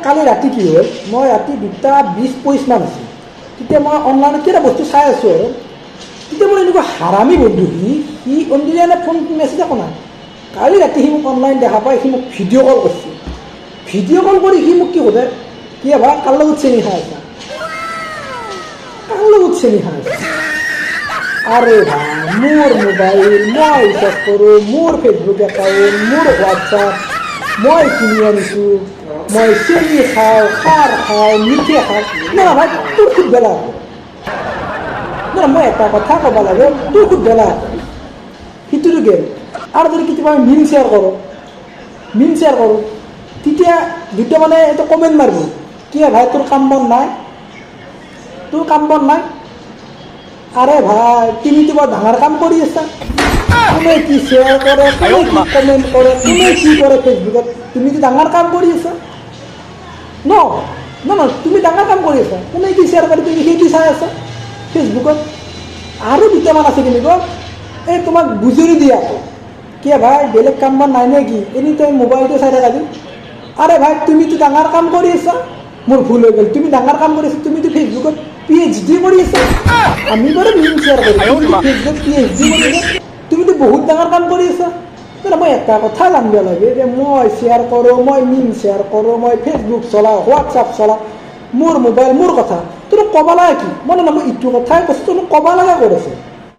কালি ৰাতি কি হ'ল, মই ৰাতি 2:20 মান আছিল, তেতিয়া মই অনলাইনত কিবা বস্তু চাই আছোঁ আৰু তেতিয়া মোৰ এনেকুৱা হাৰামী বন্ধু সি অঞ্জলিয়ানে ফোন মেছেজ একো নাই। কালি ৰাতি সি মোক অনলাইন দেখা পাই সি মোক ভিডিঅ' কল কৰিছে। ভিডিঅ' কল কৰি সি মোক কি সোধে, কি ভাবা কাৰ লগত চেনি খাই আছা, কাৰ লগত চেনি খাই আছা। আৰে ভাই মোৰ মোবাইল মই ৰিচাৰ্জ কৰোঁ, মোৰ ফেচবুক একাউণ্ট, মোৰ হোৱাটছআপ মই কিনি আনিছোঁ, মই চেনি খাওঁ, খাৰ খাওঁ, মিঠে খাওঁ। না ভাই তোৰ খুব বেলা হ'ব না, মই এটা কথা ক'ব লাগে, তোৰ খুব বেলা হ'ব সিটোতো গেল। আৰু যদি কেতিয়াবা আমি মিম শ্বেয়াৰ কৰোঁ তেতিয়া দুটা মানে এটা কমেণ্ট মাৰিব, কি ভাই তোৰ কাম বন নাই, আৰে ভাই তুমিতো বৰ ডাঙৰ কাম কৰি আছা, কোনে কি শ্বেয়াৰ কৰে, কোনে কি কমেণ্ট কৰে, কোনে কি কৰে ফেচবুকত, তুমিতো ডাঙৰ কাম কৰি আছা ন, তুমি ডাঙৰ কাম কৰি আছা, কোনে কি শ্বেয়াৰ কৰে তুমি সেইটো চাই আছা ফেচবুকত। আৰু দুটামান আছে কেনেকুৱা, এই তোমাক বুজুৰি দিয়া কি ভাই বেলেগ কাম বন নাই নে কি, এনি টাইম মোবাইলটো চাই থাকা দিম। আৰে ভাই তুমিতো ডাঙৰ কাম কৰি আছা, মোৰ ভুল হৈ গ'ল, তুমি ডাঙৰ কাম কৰি আছা, তুমিতো ফেচবুকত PhD কৰি আছা। আমি বাৰু মিম শ্বেয়াৰ কৰোঁ, ফেচবুকত PhD কৰি আছা, তুমিতো বহুত ডাঙৰ কাম কৰি আছা। মই এটা কথা জানিব লাগে যে মই শ্বেয়াৰ কৰোঁ, মই মিম শ্বেয়াৰ কৰোঁ, মই ফেচবুক চলাওঁ, হোৱাটছআপ চলাওঁ, মোৰ মোবাইল মোৰ কথা, তোৰ ক'ব লাগে কি, মই ইটো কথাই কৈছোঁ, তোৰ ক'ব লগা ক'ত আছে।